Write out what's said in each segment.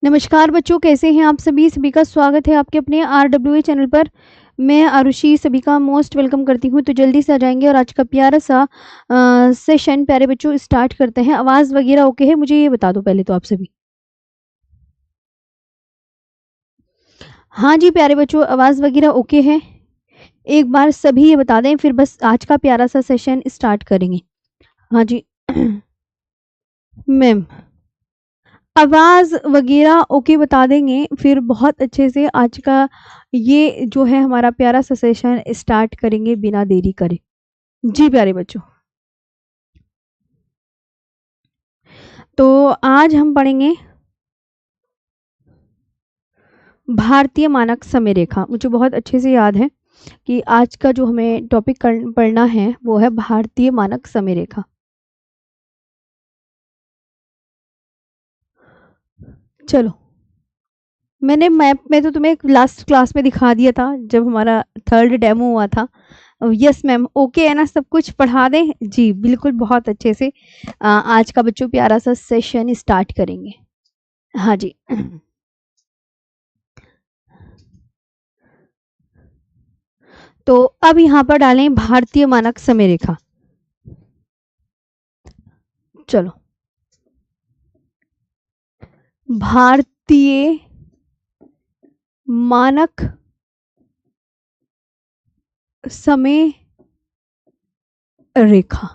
नमस्कार बच्चों, कैसे हैं आप सभी? सभी का स्वागत है आपके अपने RWA चैनल पर। मैं आरुषि सभी का मोस्ट वेलकम करती हूँ। तो जल्दी से आ जाएंगे और आज का प्यारा सा सेशन प्यारे बच्चों स्टार्ट करते हैं। आवाज़ वगैरह ओके है? मुझे ये बता दो पहले तो आप सभी। हाँ जी प्यारे बच्चों, आवाज़ वगैरह ओके है? एक बार सभी ये बता दें, फिर बस आज का प्यारा सा सेशन स्टार्ट करेंगे। हाँ जी मैम, आवाज़ वगैरह ओके बता देंगे, फिर बहुत अच्छे से आज का ये जो है हमारा प्यारा सा सेशन स्टार्ट करेंगे बिना देरी करे। जी प्यारे बच्चों, तो आज हम पढ़ेंगे भारतीय मानक समय रेखा। मुझे बहुत अच्छे से याद है कि आज का जो हमें टॉपिक पढ़ना है वो है भारतीय मानक समय रेखा। चलो, मैंने मैप में तो तुम्हें लास्ट क्लास में दिखा दिया था जब हमारा थर्ड डेमो हुआ था। यस मैम, ओके है ना? सब कुछ पढ़ा दें? जी बिल्कुल, बहुत अच्छे से आज का बच्चों प्यारा सा सेशन स्टार्ट करेंगे। हाँ जी तो अब यहाँ पर डालें भारतीय मानक समय रेखा। चलो, भारतीय मानक समय रेखा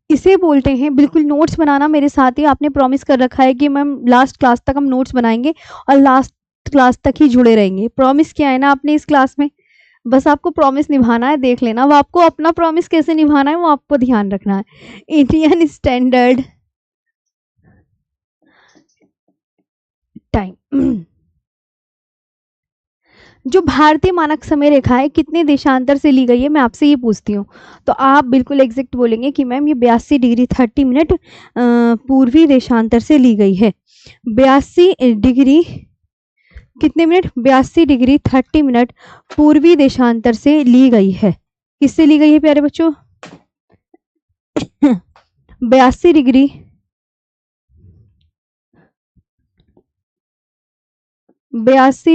इसे बोलते हैं। बिल्कुल नोट्स बनाना मेरे साथ ही, आपने प्रॉमिस कर रखा है कि मैम लास्ट क्लास तक हम नोट्स बनाएंगे और लास्ट क्लास तक ही जुड़े रहेंगे। प्रॉमिस किया है ना आपने इस क्लास में, बस आपको प्रॉमिस निभाना है। देख लेना, वो आपको अपना प्रॉमिस कैसे निभाना है वो आपको ध्यान रखना है। इंडियन स्टैंडर्ड टाइम जो भारतीय मानक समय रेखा है कितने देशांतर से ली गई है, मैं आपसे ये पूछती हूँ। तो आप बिल्कुल एग्जैक्ट बोलेंगे कि मैम ये 82 डिग्री 30 मिनट पूर्वी देशांतर से ली गई है। 82 डिग्री कितने मिनट? 82 डिग्री 30 मिनट पूर्वी देशांतर से ली गई है। किससे ली गई है प्यारे बच्चों? 82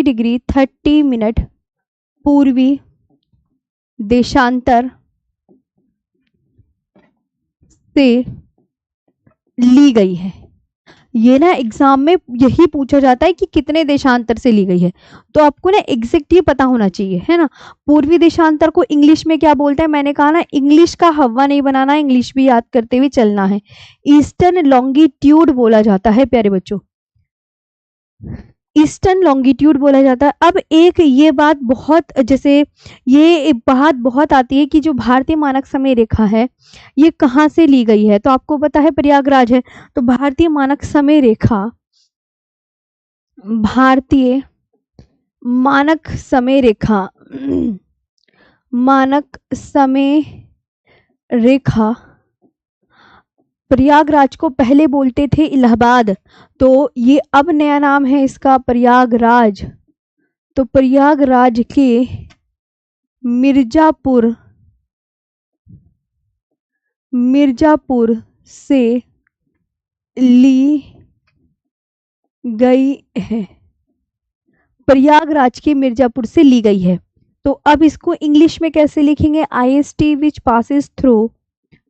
डिग्री 30 मिनट पूर्वी देशांतर से ली गई है। ये ना एग्जाम में यही पूछा जाता है कि कितने देशांतर से ली गई है, तो आपको ना एग्जैक्ट ये पता होना चाहिए, है ना। पूर्वी देशांतर को इंग्लिश में क्या बोलते हैं? मैंने कहा ना, इंग्लिश का हवा नहीं बनाना, इंग्लिश भी याद करते हुए चलना है। ईस्टर्न लॉन्गिट्यूड बोला जाता है प्यारे बच्चों, ईस्टर्न लॉन्गिट्यूड बोला जाता है। अब एक ये बात बहुत, जैसे ये बात बहुत आती है कि जो भारतीय मानक समय रेखा है ये कहाँ से ली गई है, तो आपको पता है प्रयागराज है। तो भारतीय मानक समय रेखा, भारतीय मानक समय रेखा मानक समय रेखा प्रयागराज को पहले बोलते थे इलाहाबाद, तो ये अब नया नाम है इसका प्रयागराज। तो प्रयागराज के मिर्जापुर से ली गई है। प्रयागराज के मिर्जापुर से ली गई है। तो अब इसको इंग्लिश में कैसे लिखेंगे? IST which passes through,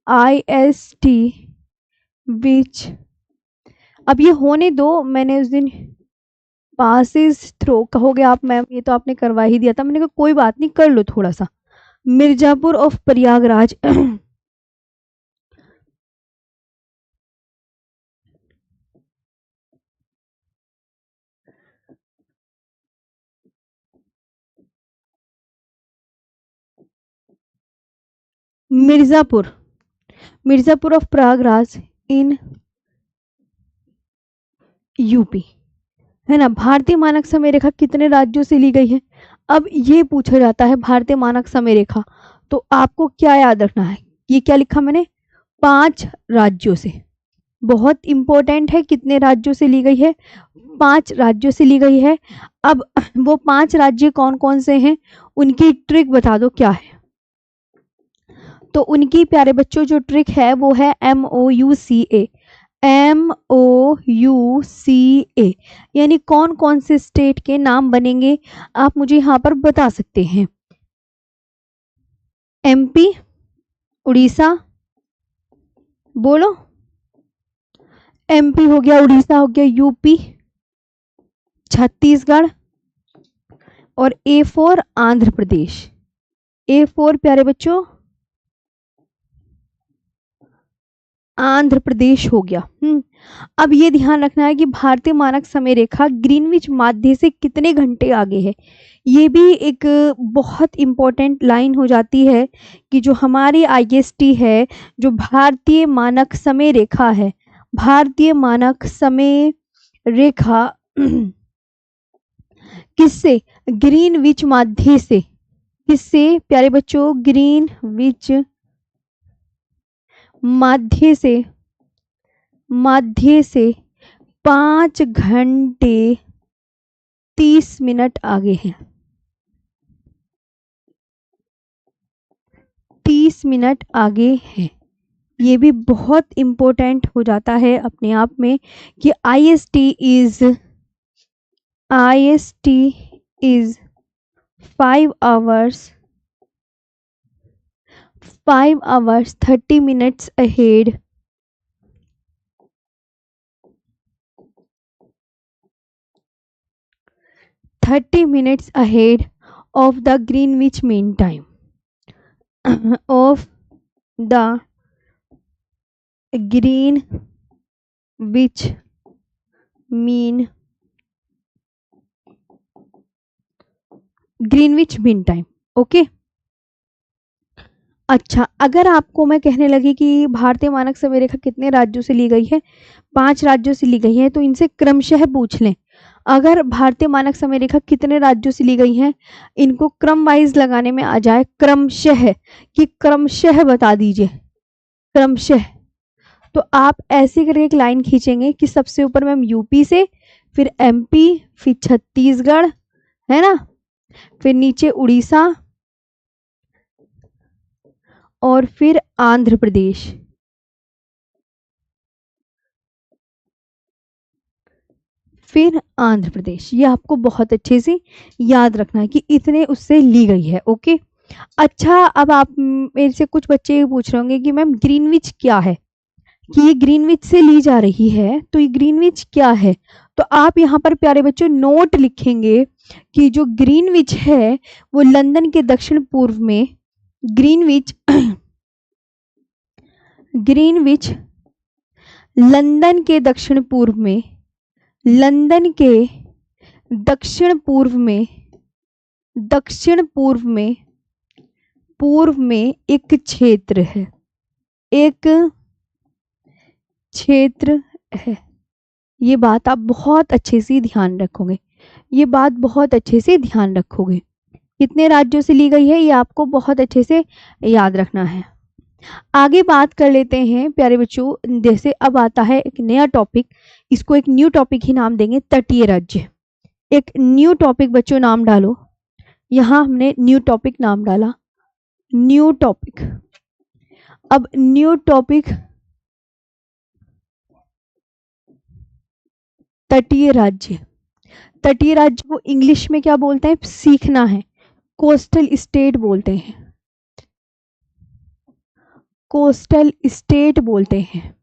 IST विच, अब ये होने दो, मैंने उस दिन पासिस थ्रू कहोगे आप मैम, ये तो आपने करवा ही दिया था। मैंने कहा कोई बात नहीं, कर लो थोड़ा सा। Mirzapur of Prayagraj Mirzapur Mirzapur of Prayagraj in UP, है ना। भारतीय मानक समय रेखा कितने राज्यों से ली गई है? अब ये पूछा जाता है भारतीय मानक समय रेखा, तो आपको क्या याद रखना है? ये क्या लिखा मैंने? 5 राज्यों से। बहुत इंपॉर्टेंट है, कितने राज्यों से ली गई है? 5 राज्यों से ली गई है। अब वो 5 राज्य कौन कौन से हैं, उनकी ट्रिक बता दो क्या है। तो उनकी प्यारे बच्चों जो ट्रिक है वो है MOUCA, MOUCA, यानी कौन कौन से स्टेट के नाम बनेंगे आप मुझे यहाँ पर बता सकते हैं। MP, उड़ीसा, बोलो। MP हो गया, उड़ीसा हो गया, यूपी, छत्तीसगढ़, और A4 आंध्र प्रदेश। A4 प्यारे बच्चों आंध्र प्रदेश हो गया। अब ये ध्यान रखना है कि भारतीय मानक समय रेखा ग्रीनविच माध्य से कितने घंटे आगे है। ये भी एक बहुत इंपॉर्टेंट लाइन हो जाती है कि जो हमारी IST है, जो भारतीय मानक समय रेखा है, भारतीय मानक समय रेखा किससे, ग्रीनविच माध्य से, किससे प्यारे बच्चों, ग्रीनविच माध्य से 5 घंटे 30 मिनट आगे है, 30 मिनट आगे है। ये भी बहुत इंपॉर्टेंट हो जाता है अपने आप में कि IST is 5 hours 30 minutes ahead of the Greenwich Mean Time of the Greenwich Mean Time। Okay अच्छा, अगर आपको मैं कहने लगी कि भारतीय मानक समय रेखा कितने राज्यों से ली गई है, 5 राज्यों से ली गई है, तो इनसे क्रमशः पूछ लें। अगर भारतीय मानक समय रेखा कितने राज्यों से ली गई है, इनको क्रम वाइज लगाने में आ जाए, क्रमशः, कि क्रमशः बता दीजिए, क्रमशः, तो आप ऐसे करके एक लाइन खींचेंगे कि सबसे ऊपर मैम यूपी से, फिर MP, फिर छत्तीसगढ़, है ना, फिर नीचे उड़ीसा, और फिर आंध्र प्रदेश। फिर आंध्र प्रदेश। ये आपको बहुत अच्छे से याद रखना है कि इतने उससे ली गई है। ओके अच्छा, अब आप मेरे से कुछ बच्चे पूछ रहे होंगे कि मैम ग्रीनविच क्या है, कि ये ग्रीनविच से ली जा रही है, तो ये ग्रीनविच क्या है। तो आप यहाँ पर प्यारे बच्चों नोट लिखेंगे कि जो ग्रीनविच है वो लंदन के दक्षिण पूर्व में, ग्रीनविच लंदन के दक्षिण पूर्व में, लंदन के दक्षिण पूर्व में, पूर्व में एक क्षेत्र है, एक क्षेत्र है। ये बात आप बहुत अच्छे से ध्यान रखोगे, ये बात बहुत अच्छे से ध्यान रखोगे। कितने राज्यों से ली गई है ये आपको बहुत अच्छे से याद रखना है। आगे बात कर लेते हैं प्यारे बच्चों, जैसे अब आता है एक नया टॉपिक, इसको एक न्यू टॉपिक ही नाम देंगे, तटीय राज्य। एक न्यू टॉपिक बच्चों नाम डालो, यहाँ हमने न्यू टॉपिक नाम डाला, न्यू टॉपिक। अब न्यू टॉपिक तटीय राज्य। तटीय राज्य को इंग्लिश में क्या बोलते हैं, सीखना है, कोस्टल स्टेट बोलते हैं, कोस्टल स्टेट बोलते हैं।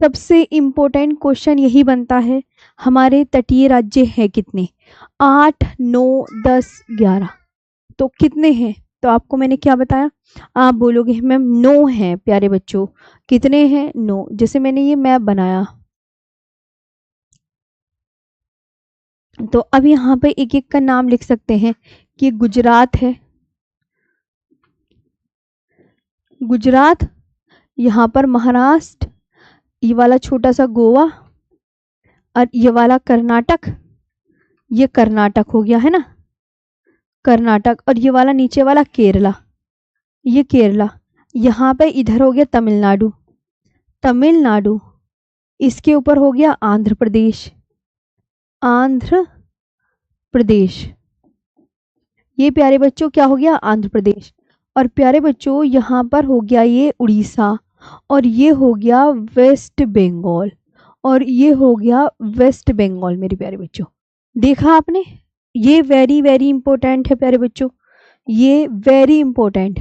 सबसे इंपॉर्टेंट क्वेश्चन यही बनता है, हमारे तटीय राज्य हैं कितने, 8, 9, 10, 11, तो कितने हैं। तो आपको मैंने क्या बताया, आप बोलोगे मैम 9 हैं प्यारे बच्चों, कितने हैं, 9। जैसे मैंने ये मैप बनाया, तो अब यहाँ पे एक एक का नाम लिख सकते हैं कि गुजरात है, गुजरात, यहाँ पर महाराष्ट्र, ये वाला छोटा सा गोवा, और ये वाला कर्नाटक, ये कर्नाटक हो गया है ना, कर्नाटक, और ये वाला नीचे वाला केरला, ये केरला। यहाँ पे इधर हो गया तमिलनाडु, तमिलनाडु, इसके ऊपर हो गया आंध्र प्रदेश, आंध्र प्रदेश। ये प्यारे बच्चों क्या हो गया, आंध्र प्रदेश। और प्यारे बच्चों यहाँ पर हो गया ये उड़ीसा, और ये हो गया वेस्ट बंगाल। और ये हो गया वेस्ट बंगाल मेरे प्यारे बच्चों। देखा आपने, ये वेरी वेरी इंपॉर्टेंट है प्यारे बच्चों, ये वेरी इंपॉर्टेंट,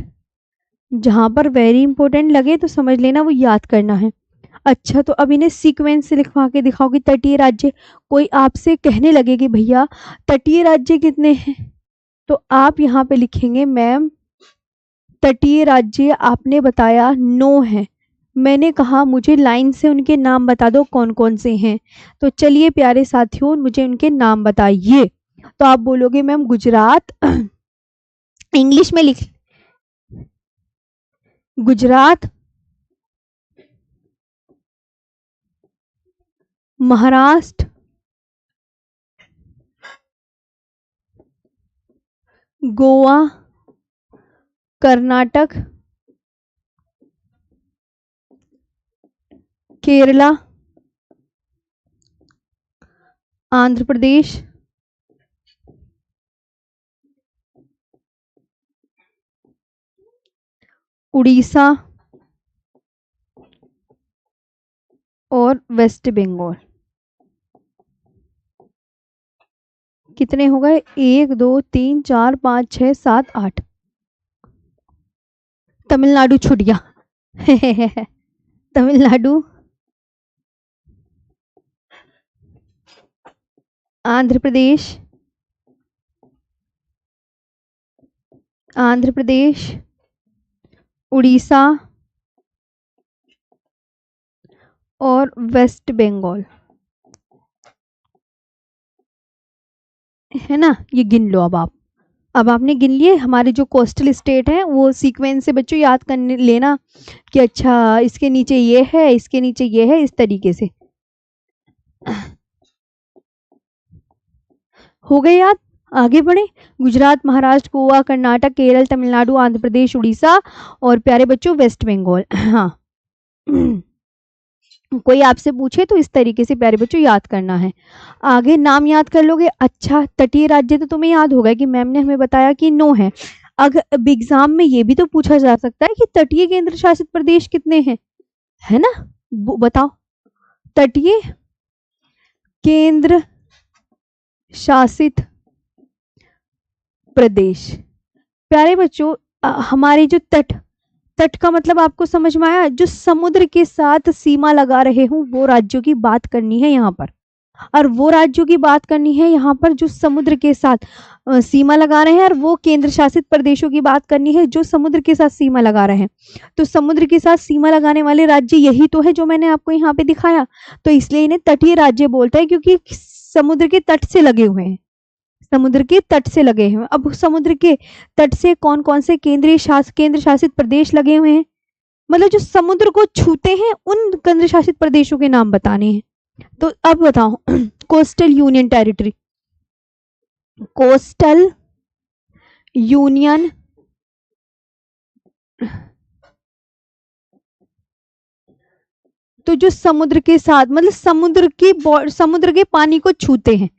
जहां पर वेरी इंपॉर्टेंट लगे तो समझ लेना वो याद करना है। अच्छा, तो अब इन्हें सीक्वेंस से लिखवा के दिखाओगी तटीय राज्य। कोई आपसे कहने लगे कि भैया तटीय राज्य कितने हैं, तो आप यहाँ पे लिखेंगे मैम तटीय राज्य आपने बताया 9 है। मैंने कहा मुझे लाइन से उनके नाम बता दो कौन कौन से हैं। तो चलिए प्यारे साथियों मुझे उनके नाम बताइए। तो आप बोलोगे मैम गुजरात, इंग्लिश में लिख, गुजरात, महाराष्ट्र, गोवा, कर्नाटक, केरला, आंध्र प्रदेश, उड़ीसा और वेस्ट बंगाल। कितने हो गए? 1 2 3 4 5 6 7 8। तमिलनाडु छूट गया तमिलनाडु, आंध्र प्रदेश, आंध्र प्रदेश, उड़ीसा और वेस्ट बंगाल, है ना। ये गिन लो अब आपने गिन लिए। हमारे जो कोस्टल स्टेट हैं वो सीक्वेंस से बच्चों याद करने लेना कि अच्छा इसके नीचे ये है, इसके नीचे ये है, इस तरीके से हो गए याद। आगे बढ़े, गुजरात, महाराष्ट्र, गोवा, कर्नाटक, केरल, तमिलनाडु, आंध्र प्रदेश, उड़ीसा और प्यारे बच्चों वेस्ट बंगाल। हाँ कोई आपसे पूछे तो इस तरीके से प्यारे बच्चों याद करना है। आगे नाम याद कर लोगे। अच्छा, तटीय राज्य तो तुम्हें याद होगा कि मैम ने हमें बताया कि 9 है। अगर एग्जाम में ये भी तो पूछा जा सकता है कि तटीय केंद्र शासित प्रदेश कितने हैं, है ना। बताओ, तटीय केंद्र शासित प्रदेश। प्यारे बच्चों हमारे जो तट का मतलब आपको समझ में आया, जो समुद्र के साथ सीमा लगा रहे हूं वो राज्यों की बात करनी है यहाँ पर, और वो राज्यों की बात करनी है यहाँ पर जो समुद्र के साथ सीमा लगा रहे हैं, और वो केंद्र शासित प्रदेशों की बात करनी है जो समुद्र के साथ सीमा लगा रहे हैं। तो समुद्र के साथ सीमा लगाने वाले राज्य यही तो है जो मैंने आपको यहाँ पे दिखाया। तो इसलिए इन्हें तटीय राज्य बोलते हैं क्योंकि समुद्र के तट से लगे हुए हैं, समुद्र के तट से लगे हुए हैं। अब समुद्र के तट से कौन कौन से केंद्र शासित प्रदेश लगे हुए हैं, मतलब जो समुद्र को छूते हैं उन केंद्र शासित प्रदेशों के नाम बताने हैं। तो अब बताओ coastal union territory, coastal union तो जो समुद्र के साथ मतलब समुद्र के पानी को छूते हैं,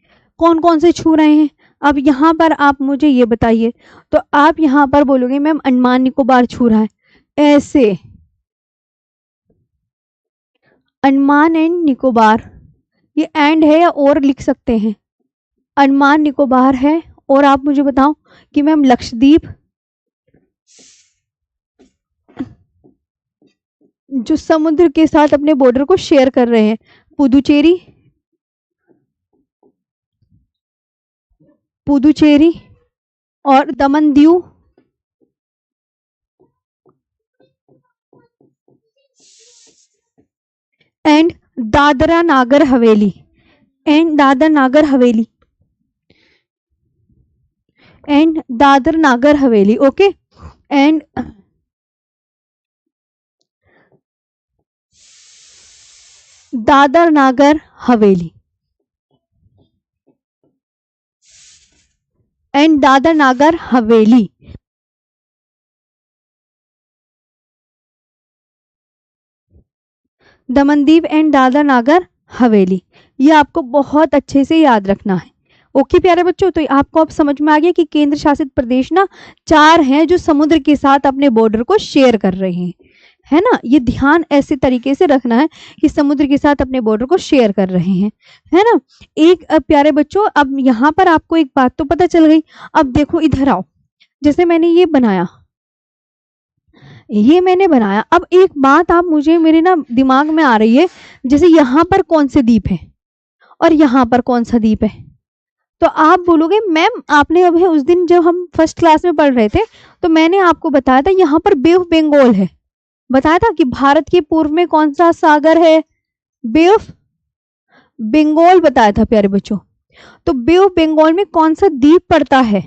कौन कौन से छू रहे हैं। अब यहाँ पर आप मुझे ये बताइए, तो आप यहाँ पर बोलोगे मैम अंडमान निकोबार छू रहा है, ऐसे अंडमान एंड निकोबार, ये एंड है या और लिख सकते हैं, अंडमान निकोबार है। और आप मुझे बताओ कि मैम लक्षद्वीप, जो समुद्र के साथ अपने बॉर्डर को शेयर कर रहे हैं, पुदुचेरी और Daman Diu, and Dadra Nagar Haveli, and Dadar Nagar Haveli, okay. And Dadar Nagar Haveli and Dadar Nagar Haveli. Daman Diu and Dadar Nagar Haveli, ये आपको बहुत अच्छे से याद रखना है। ओके प्यारे बच्चों, तो आपको अब समझ में आ गया कि केंद्र शासित प्रदेश ना 4 हैं जो समुद्र के साथ अपने बॉर्डर को शेयर कर रहे हैं, है ना। ये ध्यान ऐसे तरीके से रखना है कि समुद्र के साथ अपने बॉर्डर को शेयर कर रहे हैं, है ना। एक प्यारे बच्चों, अब यहाँ पर आपको एक बात तो पता चल गई। अब देखो इधर आओ, जैसे मैंने ये बनाया, ये मैंने बनाया, अब एक बात आप मुझे मेरे ना दिमाग में आ रही है, जैसे यहाँ पर कौन से द्वीप है और यहाँ पर कौन सा द्वीप है, तो आप बोलोगे मैम आपने अभी उस दिन जब हम फर्स्ट क्लास में पढ़ रहे थे तो मैंने आपको बताया था यहाँ पर बे ऑफ बंगाल है, बताया था कि भारत के पूर्व में कौन सा सागर है, बे ऑफ बंगाल बताया था प्यारे बच्चों। तो बे ऑफ बंगाल में कौन सा द्वीप पड़ता है,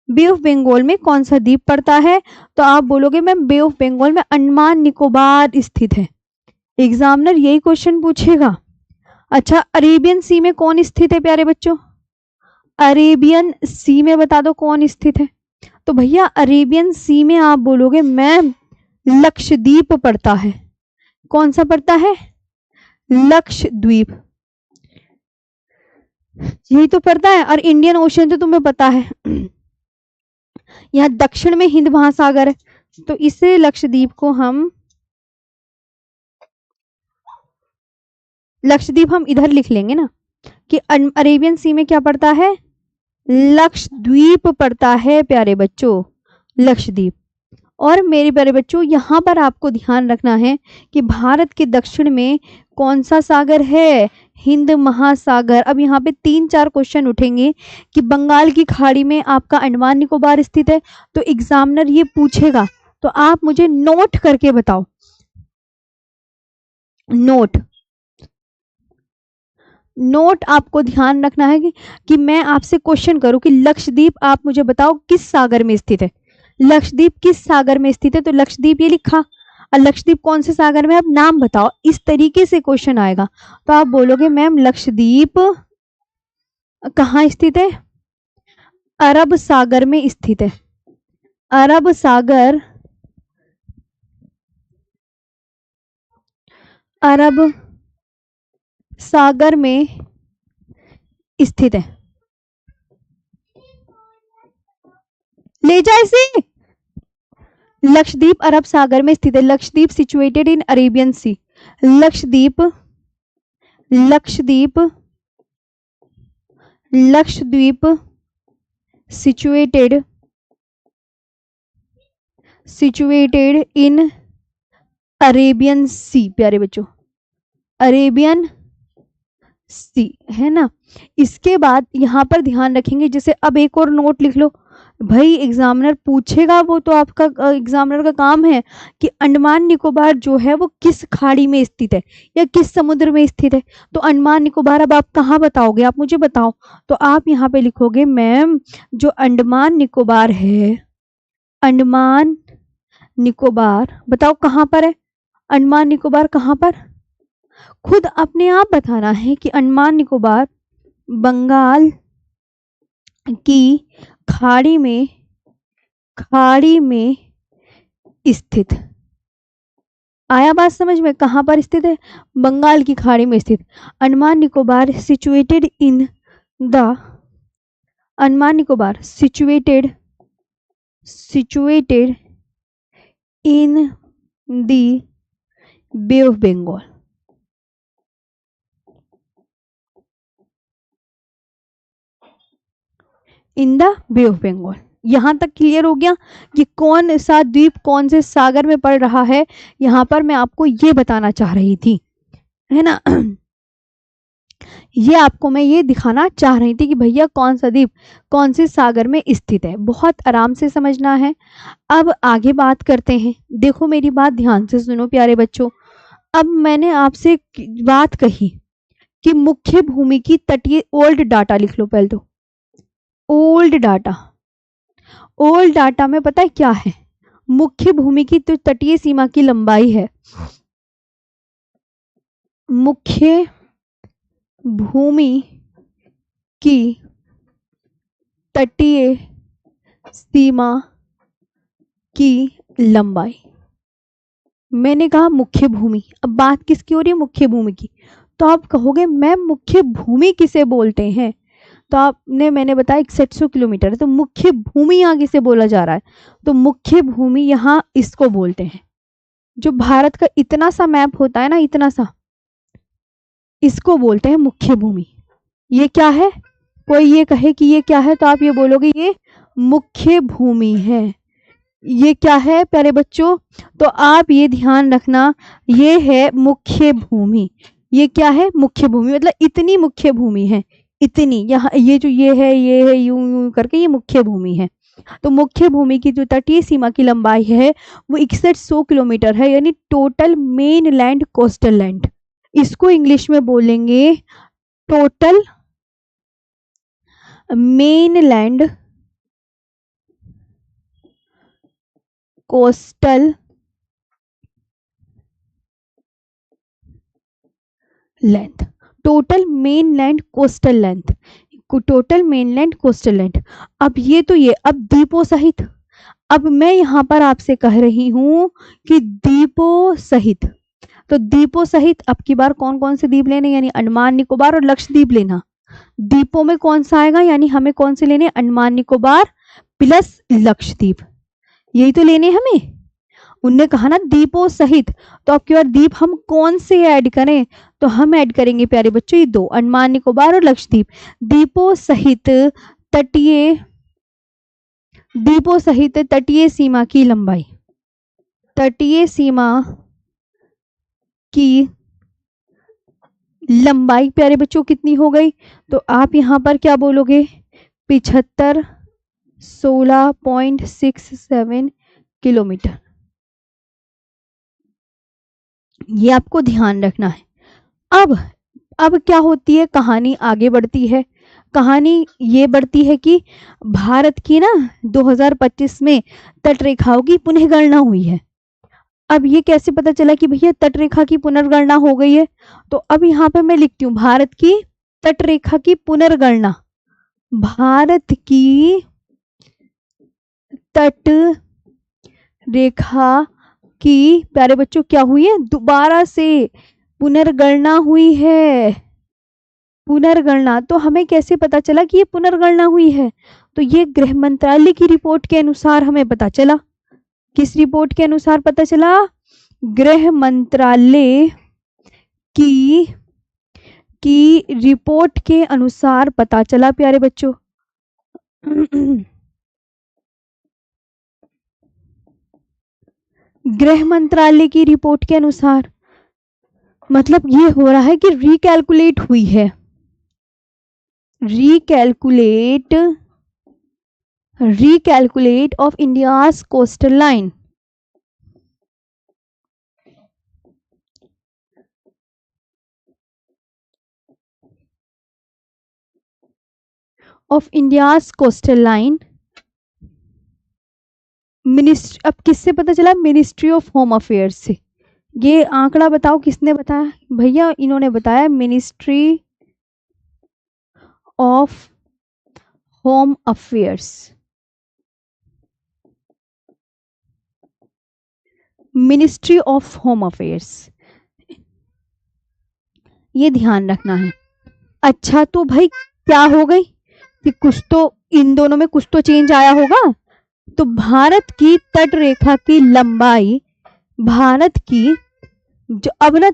बे ऑफ बंगाल में कौन सा द्वीप पड़ता है, तो आप बोलोगे मैम बे ऑफ बंगाल में अंडमान निकोबार स्थित है। एग्जामिनर यही क्वेश्चन पूछेगा। अच्छा, अरेबियन सी में कौन स्थित है प्यारे बच्चों, अरेबियन सी में बता दो कौन स्थित है। तो भैया अरेबियन सी में आप बोलोगे मैम लक्षद्वीप पड़ता है। कौन सा पड़ता है, लक्षद्वीप, यही तो पड़ता है। और इंडियन ओशन तो तुम्हें पता है, यहाँ दक्षिण में हिंद महासागर है, तो इसे लक्षद्वीप को हम, लक्षद्वीप हम इधर लिख लेंगे ना कि अरेबियन सी में क्या पड़ता है, लक्षद्वीप पड़ता है प्यारे बच्चों, लक्षद्वीप। और मेरे प्यारे बच्चों यहाँ पर आपको ध्यान रखना है कि भारत के दक्षिण में कौन सा सागर है, हिंद महासागर। अब यहाँ पे 3-4 क्वेश्चन उठेंगे कि बंगाल की खाड़ी में आपका अंडमान निकोबार स्थित है, तो एग्जामिनर ये पूछेगा, तो आप मुझे नोट करके बताओ, नोट आपको ध्यान रखना है कि मैं आपसे क्वेश्चन करूं कि लक्षद्वीप आप मुझे बताओ किस सागर में स्थित है, लक्षद्वीप किस सागर में स्थित है, तो लक्षद्वीप ये लिखा, और लक्षद्वीप कौन से सागर में, आप नाम बताओ। इस तरीके से क्वेश्चन आएगा, तो आप बोलोगे मैम लक्षद्वीप कहाँ स्थित है, अरब सागर में स्थित है, अरब सागर, अरब सागर में स्थित है। ले जाए इसे, लक्षद्वीप अरब सागर में स्थित है, Lakshadweep situated in Arabian sea, Lakshadweep, Lakshadweep, Lakshadweep situated, situated in Arabian sea प्यारे बच्चों, अरेबियन सी, है ना। इसके बाद यहाँ पर ध्यान रखेंगे, जैसे अब एक और नोट लिख लो भाई, एग्जामिनर पूछेगा, वो तो आपका एग्जामिनर का काम है कि अंडमान निकोबार जो है वो किस खाड़ी में स्थित है या किस समुद्र में स्थित है। तो अंडमान निकोबार अब आप कहाँ बताओगे, आप मुझे बताओ। तो आप यहाँ पे लिखोगे मैम जो अंडमान निकोबार है, अंडमान निकोबार बताओ कहाँ पर है, अंडमान निकोबार कहाँ पर, खुद अपने आप बताना है कि अंडमान निकोबार बंगाल की खाड़ी में, खाड़ी में स्थित। आया बात समझ में, कहां पर स्थित है, बंगाल की खाड़ी में स्थित। Andaman Nicobar situated in the, Andaman Nicobar situated, situated in the Bay of Bengal. In the Bay of Bengal. यहां तक क्लियर हो गया कि कौन सा द्वीप कौन से सागर में पड़ रहा है, यहां पर मैं आपको ये बताना चाह रही थी, है ना। ये आपको मैं ये दिखाना चाह रही थी कि भैया कौन सा द्वीप कौन से सागर में स्थित है, बहुत आराम से समझना है। अब आगे बात करते हैं, देखो मेरी बात ध्यान से सुनो प्यारे बच्चों। अब मैंने आपसे बात कही कि मुख्य भूमि की तटीय, ओल्ड डाटा लिख लो पहले तो, ओल्ड डाटा, ओल्ड डाटा में पता है क्या है, मुख्य भूमि की तो तटीय सीमा की लंबाई है, मुख्य भूमि की तटीय सीमा की लंबाई। मैंने कहा मुख्य भूमि, अब बात किसकी हो रही है, मुख्य भूमि की। तो आप कहोगे मैम मुख्य भूमि किसे बोलते हैं, तो आपने, मैंने बताया 6100 किलोमीटर है, तो मुख्य भूमि आगे से बोला जा रहा है, तो मुख्य भूमि यहाँ इसको बोलते हैं, जो भारत का इतना सा मैप होता है ना, इतना सा, इसको बोलते हैं मुख्य भूमि। ये क्या है? कोई ये कहे कि ये क्या है तो आप ये बोलोगे ये मुख्य भूमि है। ये क्या है प्यारे बच्चों? तो आप ये ध्यान रखना, ये है मुख्य भूमि। ये क्या है? मुख्य भूमि, मतलब इतनी मुख्य भूमि है, इतनी। यहाँ ये जो ये है यूं यूं करके ये मुख्य भूमि है। तो मुख्य भूमि की जो तटीय सीमा की लंबाई है वो 6100 किलोमीटर है, यानी total main land coastal land. इसको इंग्लिश में बोलेंगे total main land coastal length. Total main land coastal length, total mainland coastal land. अब ये तो ये, अब द्वीपों सहित। अब मैं यहाँ पर आपसे कह रही हूं कि द्वीपों सहित, तो द्वीपों सहित अब की बार कौन कौन से द्वीप लेने, यानी अंडमान निकोबार और लक्षद्वीप लेना। द्वीपों में कौन सा आएगा, यानी हमें कौन से लेने? अंडमान निकोबार प्लस लक्षद्वीप, यही तो लेने हमें। उनने कहा ना द्वीपों सहित, तो अब की बार द्वीप हम कौन से ऐड करें? तो हम ऐड करेंगे प्यारे बच्चों ये दो, अंडमान निकोबार और लक्षद्वीप। द्वीपों सहित तटीय, द्वीपों सहित तटीय सीमा की लंबाई, तटीय सीमा की लंबाई प्यारे बच्चों कितनी हो गई? तो आप यहां पर क्या बोलोगे? 75 16.67 किलोमीटर। ये आपको ध्यान रखना है। अब क्या होती है, कहानी आगे बढ़ती है। कहानी ये बढ़ती है कि भारत की ना 2025 में तटरेखाओं की पुनः गणना हुई है। अब ये कैसे पता चला कि भैया तटरेखा की पुनर्गणना हो गई है? तो अब यहाँ पे मैं लिखती हूँ भारत की तटरेखा की पुनर्गणना। भारत की तट रेखा की प्यारे बच्चों क्या हुई है? दोबारा से पुनर्गणना हुई है। पुनर्गणना, तो हमें कैसे पता चला कि ये पुनर्गणना हुई है? तो ये गृह मंत्रालय की रिपोर्ट के अनुसार हमें पता चला। किस रिपोर्ट के अनुसार पता चला? गृह मंत्रालय की रिपोर्ट के अनुसार पता चला प्यारे बच्चों। गृह मंत्रालय की रिपोर्ट के अनुसार, मतलब ये हो रहा है कि रिकैलकुलेट हुई है, recalculate of India's coastal line, of India's coastal line। Ministry, अब किससे पता चला? मिनिस्ट्री ऑफ होम अफेयर्स से। ये आंकड़ा बताओ किसने बताया? भैया इन्होंने बताया, ministry of home affairs. Ministry of home affairs, ये ध्यान रखना है। अच्छा तो भाई क्या हो गई कि कुछ तो इन दोनों में कुछ तो चेंज आया होगा। तो भारत की तट रेखा की लंबाई, भारत की जो अब ना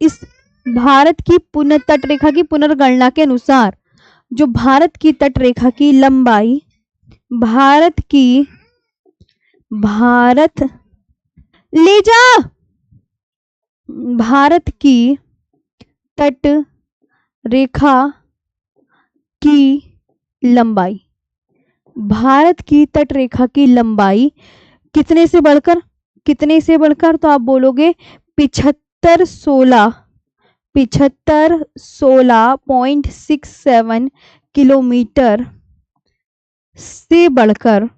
इस भारत की तट रेखा की पुनर्गणना के अनुसार जो भारत की तट रेखा की लंबाई, भारत की तट रेखा की लंबाई, भारत की तट रेखा की लंबाई कितने से बढ़कर? तो आप बोलोगे 75 16.67 किलोमीटर से बढ़कर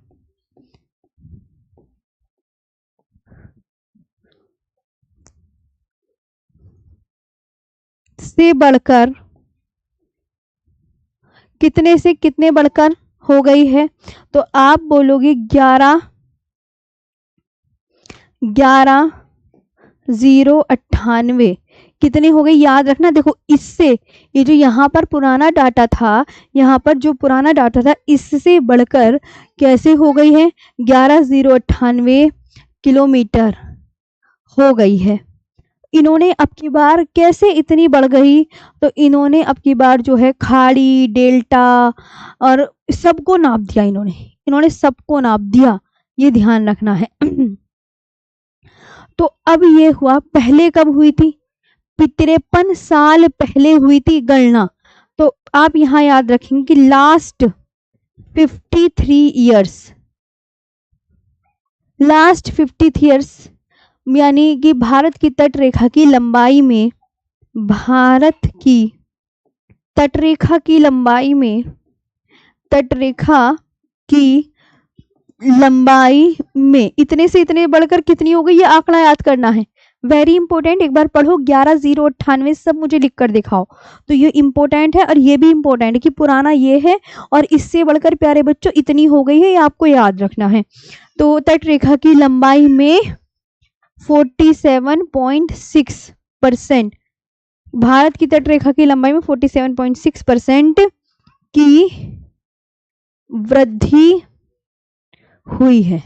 कितने से कितने बढ़कर हो गई है? तो आप बोलोगे 11,098 कितनी हो गई? याद रखना, देखो इससे ये जो यहाँ पर पुराना डाटा था, यहाँ पर जो पुराना डाटा था इससे बढ़कर कैसे हो गई है? 11,098 किलोमीटर हो गई है। इन्होंने अब की बार कैसे इतनी बढ़ गई, तो इन्होंने अब की बार जो है खाड़ी, डेल्टा और सबको नाप दिया। इन्होंने सबको नाप दिया, ये ध्यान रखना है। तो अब ये हुआ, पहले कब हुई थी? 53 साल पहले हुई थी गणना। तो आप यहां याद रखेंगे कि लास्ट 53 ईयर्स, लास्ट 53 ईयर्स यानी कि भारत की तटरेखा की लंबाई में, भारत की तटरेखा की लंबाई में, तटरेखा की लंबाई में इतने से इतने बढ़कर कितनी हो गई, ये आंकड़ा याद करना है। वेरी इंपॉर्टेंट, एक बार पढ़ो 11,098 सब मुझे लिख कर दिखाओ। तो ये इंपॉर्टेंट है और ये भी इंपॉर्टेंट है कि पुराना ये है और इससे बढ़कर प्यारे बच्चों इतनी हो गई है, ये आपको याद रखना है। तो तटरेखा की लंबाई में 47.6%, भारत की तटरेखा की लंबाई में 47.6% की वृद्धि हुई है।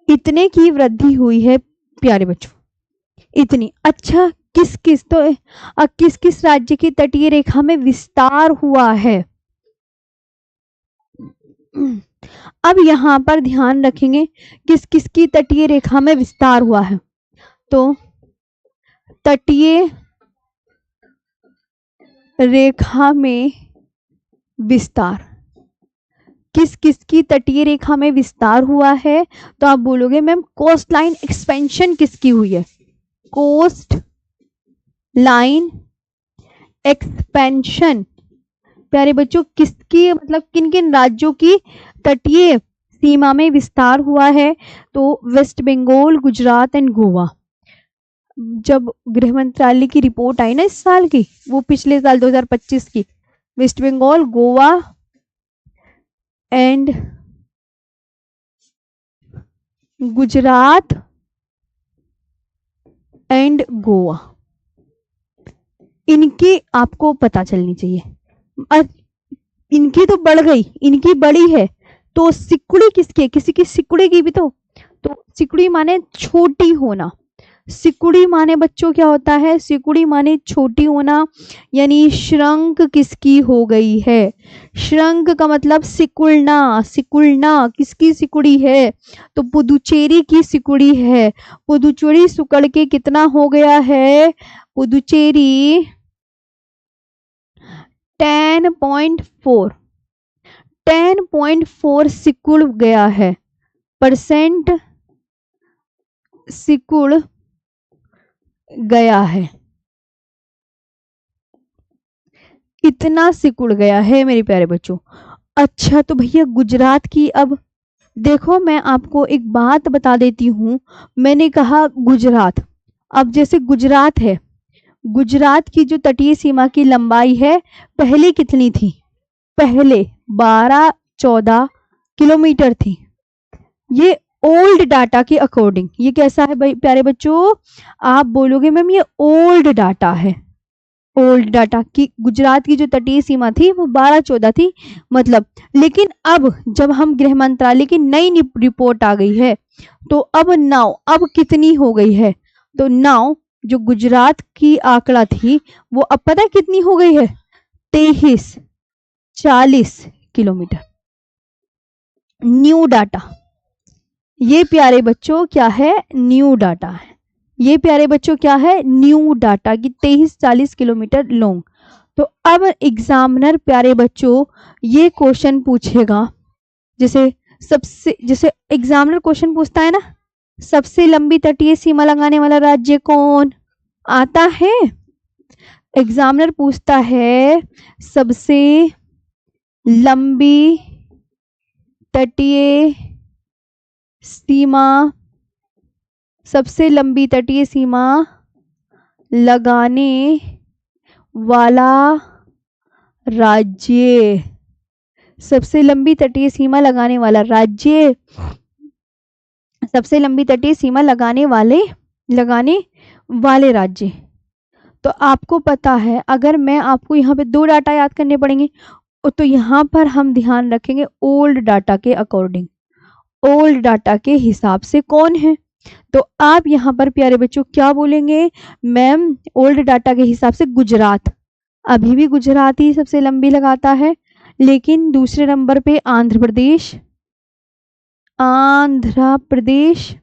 इतने की वृद्धि हुई है प्यारे बच्चों, इतनी। अच्छा, किस किस राज्य की तटीय रेखा में विस्तार हुआ है? अब यहां पर ध्यान रखेंगे किस किस की तटीय रेखा में विस्तार हुआ है। तो तटीय रेखा में विस्तार, किस किस की तटीय रेखा में विस्तार हुआ है? तो आप बोलोगे मैम कोस्ट लाइन एक्सपेंशन किसकी हुई है? कोस्ट लाइन एक्सपेंशन प्यारे बच्चों किसकी, मतलब किन किन राज्यों की तटीय सीमा में विस्तार हुआ है? तो वेस्ट बंगाल, गुजरात एंड गोवा। जब गृह मंत्रालय की रिपोर्ट आई ना इस साल की, वो पिछले साल 2025 की, वेस्ट बंगाल, गोवा एंड गुजरात एंड गोवा, इनकी आपको पता चलनी चाहिए। इनकी तो बढ़ गई, इनकी बड़ी है, तो सिकुड़ी किसकी है? किसी की सिकुड़ी की भी तो सिकुड़ी माने छोटी होना। सिकुड़ी माने बच्चों क्या होता है? सिकुड़ी माने छोटी होना, यानी श्रंक किसकी हो गई है? श्रंक का मतलब सिकुड़ना। सिकुड़ना किसकी सिकुड़ी है? तो पुदुचेरी की सिकुड़ी है। पुदुचेरी सिकुड़ के कितना हो गया है? पुदुचेरी 10.4 सिकुड़ गया है, परसेंट सिकुड़ गया है, इतना सिकुड़ गया है मेरे प्यारे बच्चों। अच्छा, तो भैया गुजरात की, अब देखो मैं आपको एक बात बता देती हूं। मैंने कहा गुजरात, अब जैसे गुजरात है, गुजरात की जो तटीय सीमा की लंबाई है पहले कितनी थी? पहले 12-14 किलोमीटर थी। ये ओल्ड डाटा के अकॉर्डिंग, ये कैसा है भाई प्यारे बच्चों? आप बोलोगे मैम ये ओल्ड डाटा है। ओल्ड डाटा की गुजरात की जो तटीय सीमा थी वो 12-14 थी, मतलब। लेकिन अब जब हम गृह मंत्रालय की नई रिपोर्ट आ गई है, तो अब नाउ अब कितनी हो गई है? तो नाउ जो गुजरात की आंकड़ा थी वो अब पता है कितनी हो गई है? 2340 किलोमीटर। न्यू डाटा, ये प्यारे बच्चों क्या है? न्यू डाटा है। ये प्यारे बच्चों क्या है? न्यू डाटा की 2340 किलोमीटर लॉन्ग। तो अब एग्जामिनर प्यारे बच्चों ये क्वेश्चन पूछेगा, जैसे एग्जामिनर क्वेश्चन पूछता है ना, सबसे लंबी तटीय सीमा लगाने वाला राज्य कौन? आता है एग्जामिनर पूछता है सबसे लंबी तटीय सीमा, सबसे लंबी तटीय सीमा लगाने वाला राज्य, सबसे लंबी तटीय सीमा लगाने वाला राज्य, सबसे लंबी तटीय सीमा लगाने वाले राज्य। तो आपको पता है, अगर मैं आपको यहाँ पे 2 डाटा याद करने पड़ेंगे, तो यहाँ पर हम ध्यान रखेंगे ओल्ड डाटा के अकॉर्डिंग, ओल्ड डाटा के हिसाब से कौन है? तो आप यहाँ पर प्यारे बच्चों क्या बोलेंगे? मैम ओल्ड डाटा के हिसाब से गुजरात, अभी भी गुजरात ही सबसे लंबी लगाता है, लेकिन दूसरे नंबर पे आंध्र प्रदेश, आंध्र प्रदेश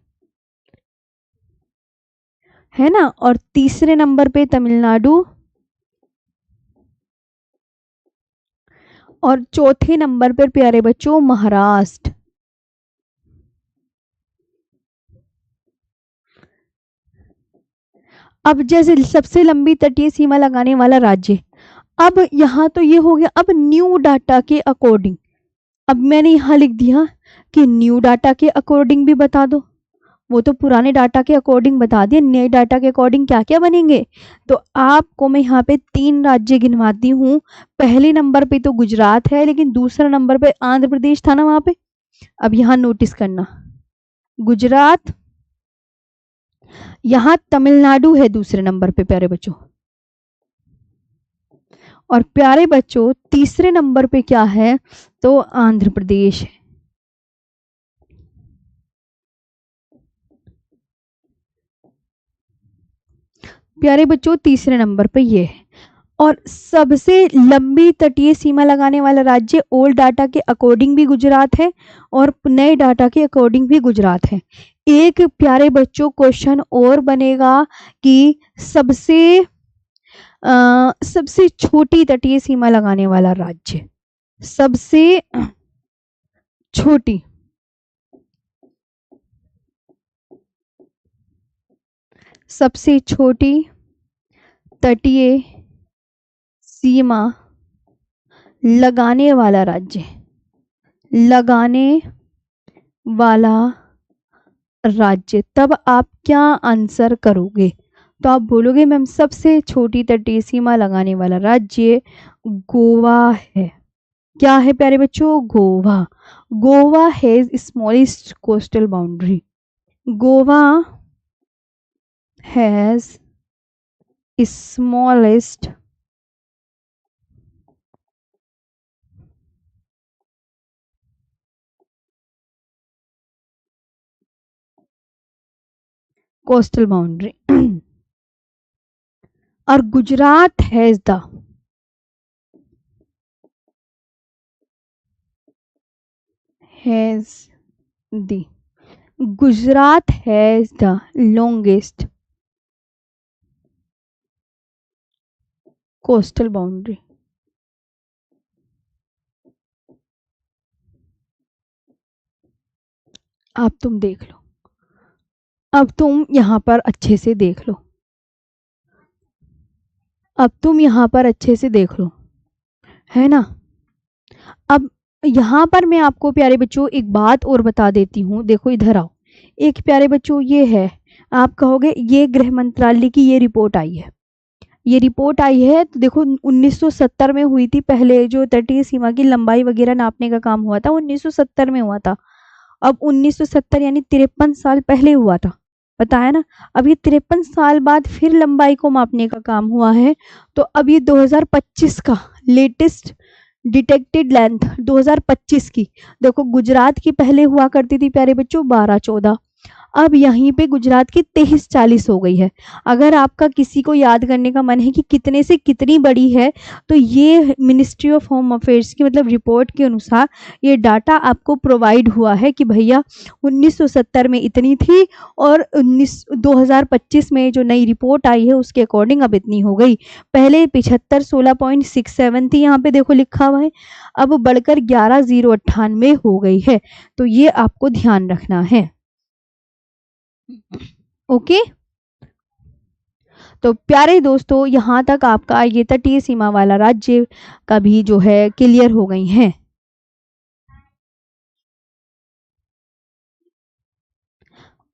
है ना, और तीसरे नंबर पे तमिलनाडु, और चौथे नंबर पर प्यारे बच्चों महाराष्ट्र। अब जैसे सबसे लंबी तटीय सीमा लगाने वाला राज्य, अब यहाँ तो ये हो गया। अब न्यू डाटा के अकॉर्डिंग, अब मैंने यहाँ लिख दिया कि न्यू डाटा के अकॉर्डिंग भी बता दो। वो तो पुराने डाटा के अकॉर्डिंग बता दिए, नए डाटा के अकॉर्डिंग क्या क्या बनेंगे। तो आपको मैं यहाँ पे 3 राज्य गिनवाती हूँ। पहले नंबर पे तो गुजरात है, लेकिन दूसरा नंबर पे आंध्र प्रदेश था ना वहां पे। अब यहाँ नोटिस करना, गुजरात, यहाँ तमिलनाडु है दूसरे नंबर पे प्यारे बच्चों, और प्यारे बच्चों तीसरे नंबर पे क्या है? तो आंध्र प्रदेश है। प्यारे बच्चों तीसरे नंबर पे ये है। और सबसे लंबी तटीय सीमा लगाने वाला राज्य ओल्ड डाटा के अकॉर्डिंग भी गुजरात है, और नए डाटा के अकॉर्डिंग भी गुजरात है। एक प्यारे बच्चों क्वेश्चन और बनेगा कि सबसे छोटी तटीय सीमा लगाने वाला राज्य, सबसे छोटी सबसे छोटी तटीय सीमा लगाने वाला राज्य, लगाने वाला राज्य। तब आप क्या आंसर करोगे? तो आप बोलोगे मैम सबसे छोटी तटीय सीमा लगाने वाला राज्य गोवा है। क्या है प्यारे बच्चों? Goa. Goa has smallest coastal boundary, Goa has smallest coastal boundary और Gujarat has the Gujarat has the longest coastal boundary. अब तुम देख लो, अब तुम यहाँ पर अच्छे से देख लो, अब तुम यहाँ पर अच्छे से देख लो, है ना। अब यहाँ पर मैं आपको प्यारे बच्चों एक बात और बता देती हूँ। देखो इधर आओ, एक प्यारे बच्चों ये है, आप कहोगे ये गृह मंत्रालय की ये रिपोर्ट आई है, ये रिपोर्ट आई है। तो देखो 1970 में हुई थी, पहले जो तटीय सीमा की लंबाई वगैरह नापने का काम हुआ था 1970 में हुआ था। अब 1970 यानी 53 साल पहले हुआ था, बताया ना। अब ये 53 साल बाद फिर लंबाई को मापने का काम हुआ है। तो अब ये 2025 का लेटेस्ट डिटेक्टेड लेंथ 2025 की, देखो गुजरात की पहले हुआ करती थी प्यारे बच्चों 12-14, अब यहीं पे गुजरात की 23-40 हो गई है। अगर आपका किसी को याद करने का मन है कि कितने से कितनी बड़ी है, तो ये मिनिस्ट्री ऑफ होम अफेयर्स की मतलब रिपोर्ट के अनुसार ये डाटा आपको प्रोवाइड हुआ है कि भैया 1970 में इतनी थी और 2025 में जो नई रिपोर्ट आई है उसके अकॉर्डिंग अब इतनी हो गई। पहले 75 16.67 थी, यहाँ पे देखो लिखा हुआ है, अब बढ़कर 11,098 हो गई है। तो ये आपको ध्यान रखना है, ओके। तो प्यारे दोस्तों यहाँ तक आपका ये तटीय सीमा वाला राज्य का भी जो है क्लियर हो गई हैं।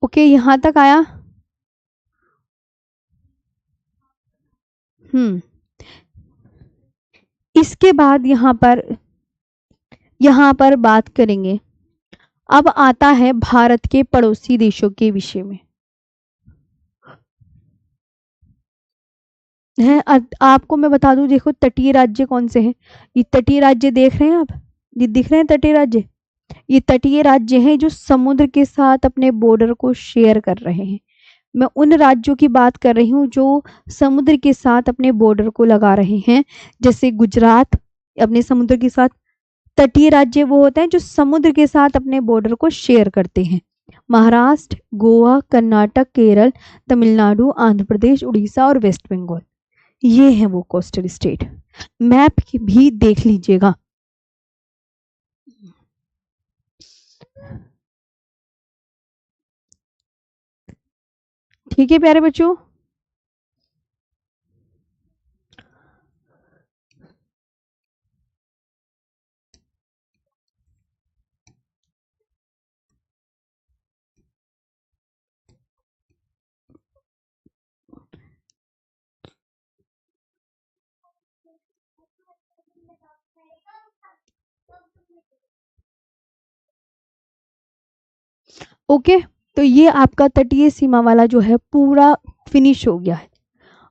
ओके यहाँ तक आया। इसके बाद यहाँ पर बात करेंगे। अब आता है भारत के पड़ोसी देशों के विषय में है। आपको मैं बता दूं, देखो तटीय राज्य कौन से हैं, ये तटीय राज्य देख रहे हैं आप, ये दिख रहे हैं तटीय राज्य। ये तटीय राज्य हैं जो समुद्र के साथ अपने बॉर्डर को शेयर कर रहे हैं। मैं उन राज्यों की बात कर रही हूँ जो समुद्र के साथ अपने बॉर्डर को लगा रहे हैं, जैसे गुजरात अपने समुद्र के साथ। तटीय राज्य वो होते हैं जो समुद्र के साथ अपने बॉर्डर को शेयर करते हैं। महाराष्ट्र, गोवा, कर्नाटक, केरल, तमिलनाडु, आंध्र प्रदेश, उड़ीसा और वेस्ट बंगाल, ये हैं वो कोस्टल स्टेट। मैप भी देख लीजिएगा। ठीक है प्यारे बच्चों। ओके, तो ये आपका तटीय सीमा वाला जो है पूरा फिनिश हो गया है।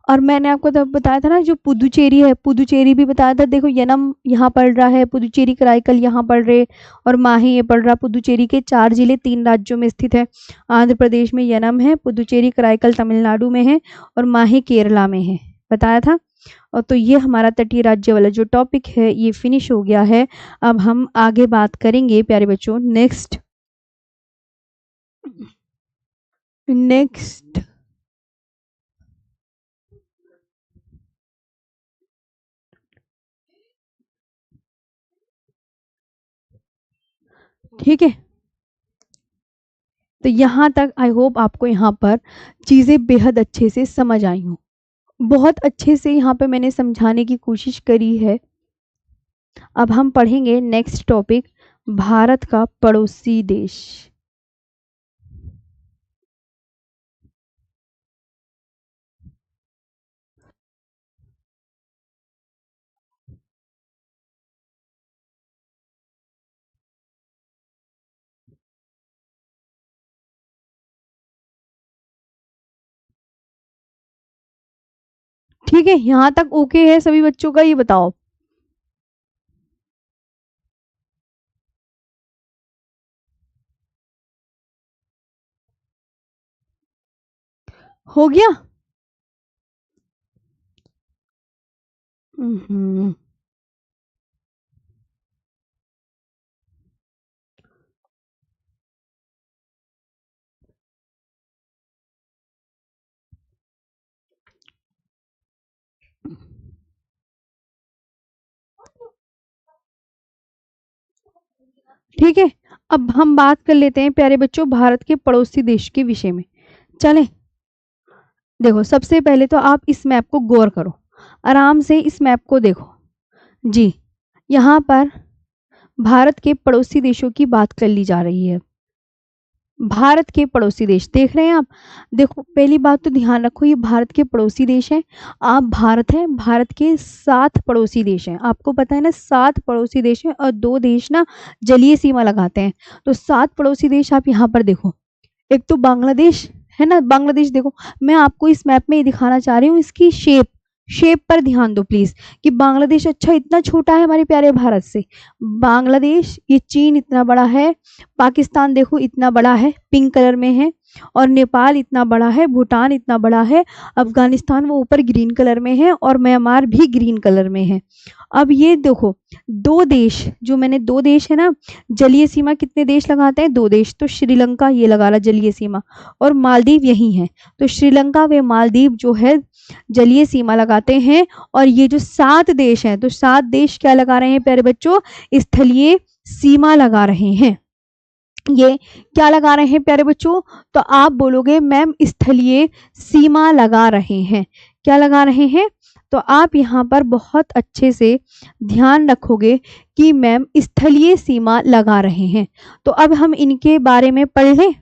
और मैंने आपको तब बताया था ना, जो पुदुचेरी है, पुदुचेरी भी बताया था। देखो यनम यहाँ पड़ रहा है, पुदुचेरी कराईकल यहाँ पड़ रहे, और माही ये पड़ रहा। पुदुचेरी के 4 जिले 3 राज्यों में स्थित है। आंध्र प्रदेश में यनम है, पुदुचेरी कराईकल तमिलनाडु में है, और माही केरला में है, बताया था। और तो ये हमारा तटीय राज्य वाला जो टॉपिक है ये फिनिश हो गया है। अब हम आगे बात करेंगे प्यारे बच्चों नेक्स्ट। नेक्स्ट ठीक है। तो यहाँ तक आई होप आपको यहाँ पर चीज़ें बेहद अच्छे से समझ आई हों। बहुत अच्छे से यहाँ पे मैंने समझाने की कोशिश करी है। अब हम पढ़ेंगे नेक्स्ट टॉपिक, भारत का पड़ोसी देश। ठीक है, यहाँ तक ओके है सभी बच्चों का, ये बताओ। हो गया। हम्म, ठीक है। अब हम बात कर लेते हैं प्यारे बच्चों भारत के पड़ोसी देश के विषय में। चलें। देखो सबसे पहले तो आप इस मैप को गौर करो, आराम से इस मैप को देखो जी। यहाँ पर भारत के पड़ोसी देशों की बात कर ली जा रही है। भारत के पड़ोसी देश देख रहे हैं आप। देखो पहली बात तो ध्यान रखो, ये भारत के पड़ोसी देश हैं। आप भारत है, भारत के 7 पड़ोसी देश हैं। आपको पता है ना, 7 पड़ोसी देश हैं और 2 देश ना जलीय सीमा लगाते हैं। तो 7 पड़ोसी देश आप यहाँ पर देखो। एक तो बांग्लादेश है ना, बांग्लादेश देखो। मैं आपको इस मैप में ये दिखाना चाह रही हूँ इसकी शेप। शेप पर ध्यान दो प्लीज, कि बांग्लादेश अच्छा इतना छोटा है हमारे प्यारे भारत से। बांग्लादेश, ये चीन इतना बड़ा है। पाकिस्तान देखो इतना बड़ा है, पिंक कलर में है। और नेपाल इतना बड़ा है, भूटान इतना बड़ा है। अफगानिस्तान वो ऊपर ग्रीन कलर में है, और म्यांमार भी ग्रीन कलर में है। अब ये देखो, 2 देश जो मैंने, 2 देश है ना, जलीय सीमा कितने देश लगाते हैं? 2 देश। तो श्रीलंका ये लगा रहा जलीय सीमा, और मालदीव यही है। तो श्रीलंका व मालदीव जो है जलीय सीमा लगाते हैं। और ये जो 7 देश हैं, तो 7 देश क्या लगा रहे हैं प्यारे बच्चों? स्थलीय सीमा लगा रहे हैं। ये क्या लगा रहे हैं प्यारे बच्चों? तो आप बोलोगे मैम स्थलीय सीमा लगा रहे हैं। क्या लगा रहे हैं? तो आप यहाँ पर बहुत अच्छे से ध्यान रखोगे कि मैम स्थलीय सीमा लगा रहे हैं। तो अब हम इनके बारे में पढ़ लें।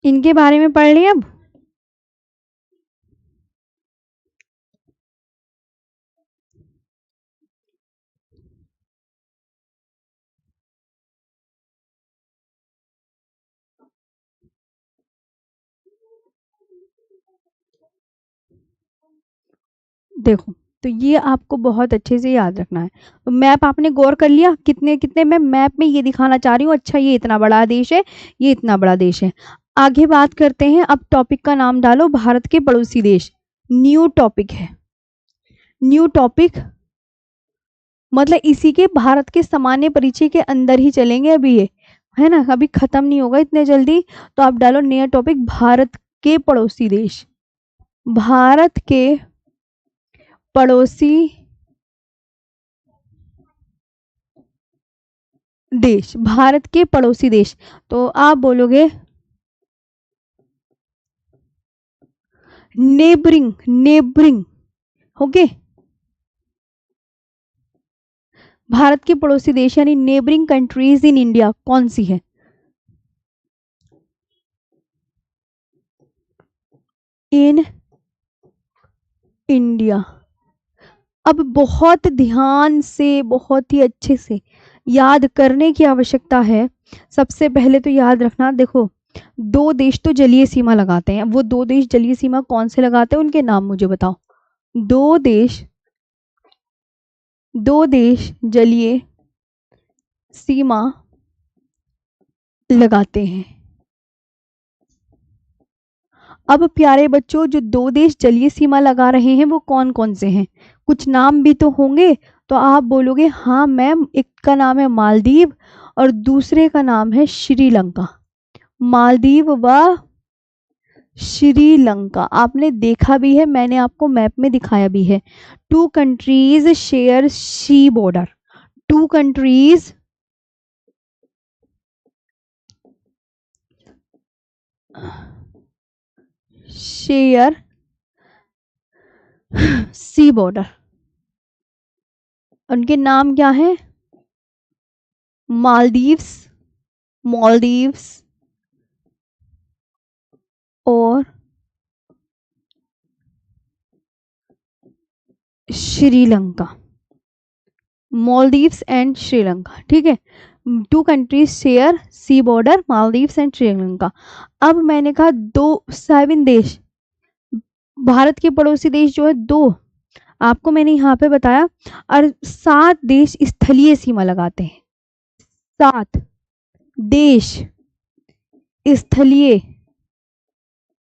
इनके बारे में पढ़ लें अब। देखो, तो ये आपको बहुत अच्छे से याद रखना है। तो मैप आपने गौर कर लिया, कितने कितने मैं मैप में ये दिखाना चाह रही हूँ, अच्छा ये इतना बड़ा देश है, ये इतना बड़ा देश है। आगे बात करते हैं, अब टॉपिक का नाम डालो भारत के पड़ोसी देश। न्यू टॉपिक है, न्यू टॉपिक मतलब इसी के भारत के सामान्य परिचय के अंदर ही चलेंगे अभी ये, है ना, अभी खत्म नहीं होगा इतने जल्दी। तो आप डालो नया टॉपिक भारत के पड़ोसी देश। भारत के पड़ोसी देश, भारत के पड़ोसी देश। तो आप बोलोगे नेबरिंग, नेबरिंग, ओके। भारत के पड़ोसी देश यानी नेबरिंग कंट्रीज इन इंडिया कौन सी है? In India. अब बहुत ध्यान से, बहुत ही अच्छे से याद करने की आवश्यकता है। सबसे पहले तो याद रखना, देखो दो देश तो जलीय सीमा लगाते हैं, वो दो देश जलीय सीमा कौन से लगाते हैं उनके नाम मुझे बताओ। दो देश, दो देश जलीय सीमा लगाते हैं। अब प्यारे बच्चों, जो दो देश जलीय सीमा लगा रहे हैं वो कौन कौन से हैं? कुछ नाम भी तो होंगे। तो आप बोलोगे हाँ मैम, एक का नाम है मालदीव और दूसरे का नाम है श्रीलंका। मालदीव व श्रीलंका आपने देखा भी है, मैंने आपको मैप में दिखाया भी है। Two countries share sea border, two countries share sea border. उनके नाम क्या है? मालदीव्स, मालदीव्स और श्रीलंका। मालदीव्स एंड श्रीलंका, ठीक है। Two countries share sea border, Maldives and Sri Lanka. अब मैंने कहा दो 7 देश, भारत के पड़ोसी देश जो है दो, आपको मैंने यहाँ पे बताया, और 7 देश स्थलीय सीमा लगाते हैं। 7 देश स्थलीय,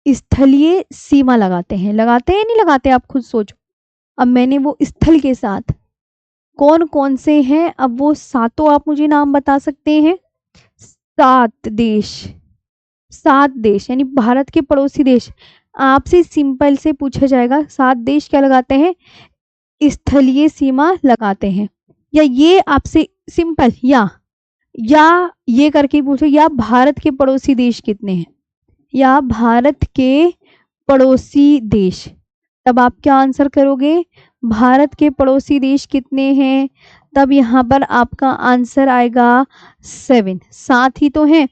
स्थलीय सीमा लगाते हैं। लगाते हैं नहीं लगाते, आप खुद सोचो। अब मैंने वो स्थल के साथ कौन कौन से हैं, अब वो सातों आप मुझे नाम बता सकते हैं। 7 देश, 7 देश यानी भारत के पड़ोसी देश। आपसे सिंपल से पूछा जाएगा 7 देश क्या लगाते हैं? स्थलीय सीमा लगाते हैं। या ये आपसे सिंपल, या ये करके पूछो, या भारत के पड़ोसी देश कितने हैं, या भारत के पड़ोसी देश। तब आप क्या आंसर करोगे? भारत के पड़ोसी देश कितने हैं? तब यहाँ पर आपका आंसर आएगा 7, 7 ही तो हैं।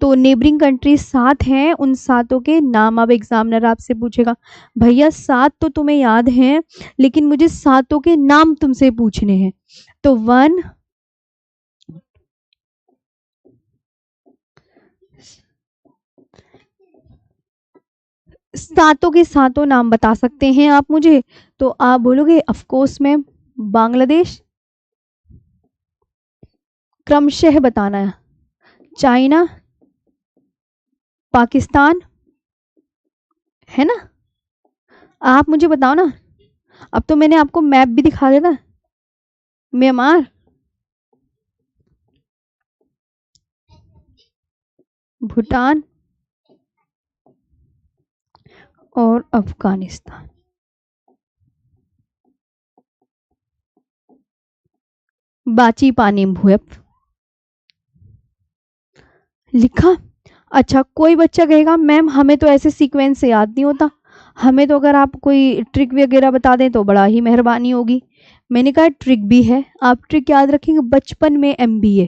तो नेबरिंग कंट्रीज 7 हैं, उन सातों के नाम अब एग्जामिनर आपसे पूछेगा। भैया 7 तो तुम्हें याद हैं, लेकिन मुझे सातों के नाम तुमसे पूछने हैं। तो 1, सातों के सातों नाम बता सकते हैं आप मुझे? तो आप बोलोगे ऑफ कोर्स मैम, बांग्लादेश क्रमशः बताना है, चाइना, पाकिस्तान, है ना। आप मुझे बताओ ना, अब तो मैंने आपको मैप भी दिखा दिया था। म्यांमार, भूटान और अफगानिस्तान। बाची पानी भूप लिखा। अच्छा, कोई बच्चा कहेगा मैम हमें तो ऐसे सीक्वेंस से याद नहीं होता, हमें तो अगर आप कोई ट्रिक वगैरह बता दें तो बड़ा ही मेहरबानी होगी। मैंने कहा ट्रिक भी है, आप ट्रिक याद रखेंगे बचपन में MBA।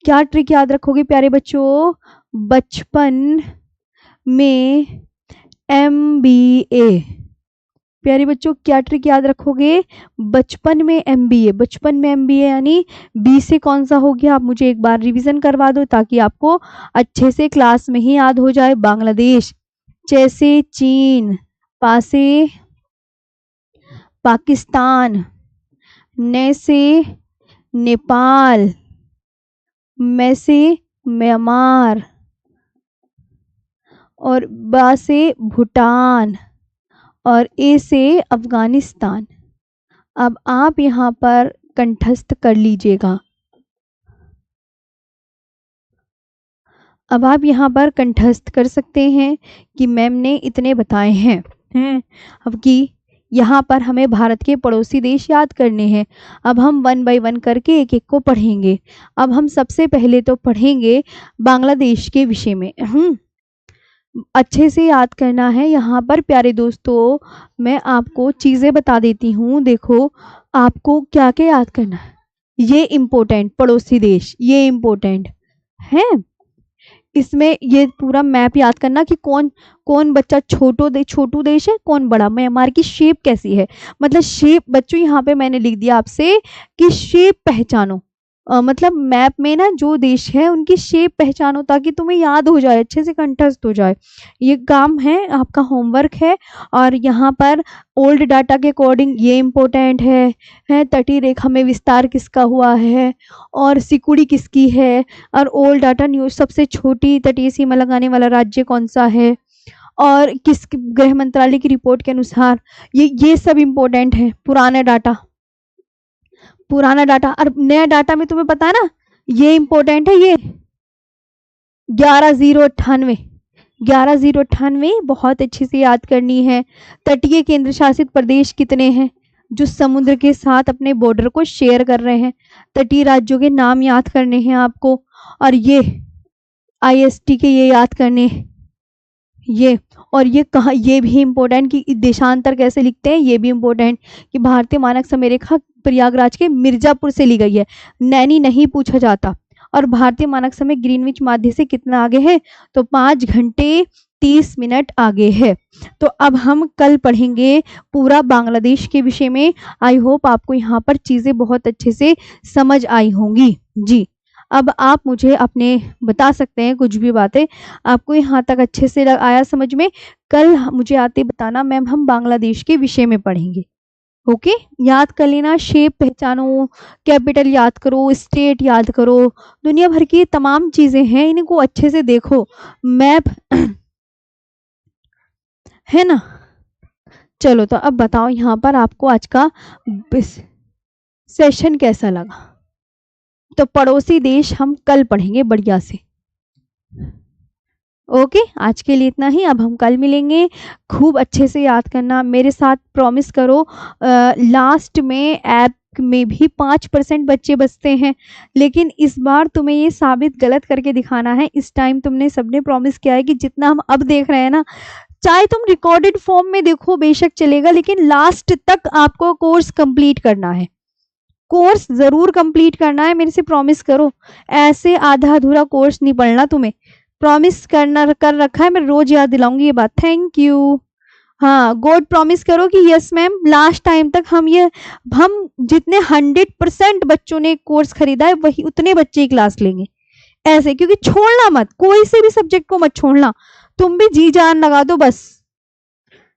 क्या ट्रिक याद रखोगे प्यारे बच्चों? बचपन में MBA। प्यारे बच्चों क्या ट्रिक याद रखोगे? बचपन में MBA। बचपन में MBA यानी बी से कौन सा हो गया? आप मुझे एक बार रिवीजन करवा दो ताकि आपको अच्छे से क्लास में ही याद हो जाए। बांग्लादेश, जैसे चीन, पासे पाकिस्तान, न से नेपाल, म से म्यांमार और बा से भूटान और ए से अफगानिस्तान। अब आप यहाँ पर कंठस्थ कर लीजिएगा। अब आप यहाँ पर कंठस्थ कर सकते हैं कि मैम ने इतने बताए हैं। अब कि यहाँ पर हमें भारत के पड़ोसी देश याद करने हैं। अब हम 1 बाय 1 करके एक एक को पढ़ेंगे। अब हम सबसे पहले तो पढ़ेंगे बांग्लादेश के विषय में। अच्छे से याद करना है। यहाँ पर प्यारे दोस्तों मैं आपको चीज़ें बता देती हूँ। देखो आपको क्या क्या याद करना है। ये इम्पोर्टेंट पड़ोसी देश, ये इम्पोर्टेंट है। इसमें ये पूरा मैप याद करना कि कौन कौन बच्चा छोटू देश है, कौन बड़ा। म्यांमार की शेप कैसी है, मतलब शेप बच्चों यहाँ पे मैंने लिख दिया आपसे कि शेप पहचानो। मतलब मैप में ना जो देश है उनकी शेप पहचानो ताकि तुम्हें याद हो जाए, अच्छे से कंठस्थ हो जाए। ये काम है आपका, होमवर्क है। और यहाँ पर ओल्ड डाटा के अकॉर्डिंग ये इम्पोर्टेंट है तटीय रेखा में विस्तार किसका हुआ है और सिकुड़ी किसकी है, और ओल्ड डाटा न्यूज सबसे छोटी तटीय सीमा लगाने वाला राज्य कौन सा है, और किस गृह मंत्रालय की रिपोर्ट के अनुसार। ये सब इम्पोर्टेंट है। पुराना डाटा और नया डाटा में तुम्हें पता है ना, ये इम्पोर्टेंट है। ये 11,098 बहुत अच्छे से याद करनी है। तटीय केंद्र शासित प्रदेश कितने हैं जो समुद्र के साथ अपने बॉर्डर को शेयर कर रहे हैं। तटीय राज्यों के नाम याद करने हैं आपको। और ये IST के ये याद करने, ये और ये कहाँ, ये भी इम्पोर्टेंट कि देशांतर कैसे लिखते हैं, ये भी इम्पोर्टेंट कि भारतीय मानक समय रेखा प्रयागराज के मिर्जापुर से ली गई है, नैनी नहीं पूछा जाता। और भारतीय मानक समय ग्रीनविच माध्य से कितना आगे है, तो 5 घंटे 30 मिनट आगे है। तो अब हम कल पढ़ेंगे पूरा बांग्लादेश के विषय में। आई होप आपको यहाँ पर चीजें बहुत अच्छे से समझ आई होंगी जी। अब आप मुझे अपने बता सकते हैं कुछ भी बातें आपको यहाँ तक अच्छे से आया समझ में। कल मुझे आते बताना मैम हम बांग्लादेश के विषय में पढ़ेंगे। ओके, याद कर लेना, शेप पहचानो, कैपिटल याद करो, स्टेट याद करो, दुनिया भर की तमाम चीजें हैं, इनको अच्छे से देखो। मैप है ना। चलो तो अब बताओ यहाँ पर आपको आज का सेशन कैसा लगा। तो पड़ोसी देश हम कल पढ़ेंगे बढ़िया से। ओके, आज के लिए इतना ही। अब हम कल मिलेंगे। खूब अच्छे से याद करना, मेरे साथ प्रॉमिस करो। लास्ट में ऐप में भी 5% बच्चे बचते हैं, लेकिन इस बार तुम्हें ये साबित गलत करके दिखाना है। इस टाइम तुमने सबने प्रॉमिस किया है कि जितना हम अब देख रहे हैं ना, चाहे तुम रिकॉर्डेड फॉर्म में देखो बेशक चलेगा, लेकिन लास्ट तक आपको कोर्स कंप्लीट करना है। कोर्स जरूर कंप्लीट करना है, मेरे से प्रॉमिस करो। ऐसे आधा अधूरा कोर्स नहीं पढ़ना तुम्हें, प्रॉमिस कर रखा है। मैं रोज याद दिलाऊंगी ये बात। Thank you. हाँ, गॉड प्रॉमिस करो कि यस मैम लास्ट टाइम तक हम जितने 100% बच्चों ने कोर्स खरीदा है वही उतने बच्चे ही क्लास लेंगे ऐसे। क्योंकि छोड़ना मत, कोई से भी सब्जेक्ट को मत छोड़ना, तुम भी जी जान लगा दो बस।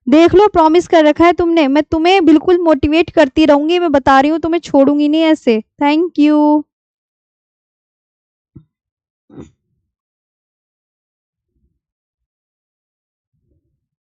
देख लो, प्रॉमिस कर रखा है तुमने। मैं तुम्हें बिल्कुल मोटिवेट करती रहूंगी, मैं बता रही हूँ, तुम्हें छोड़ूंगी नहीं ऐसे। Thank you.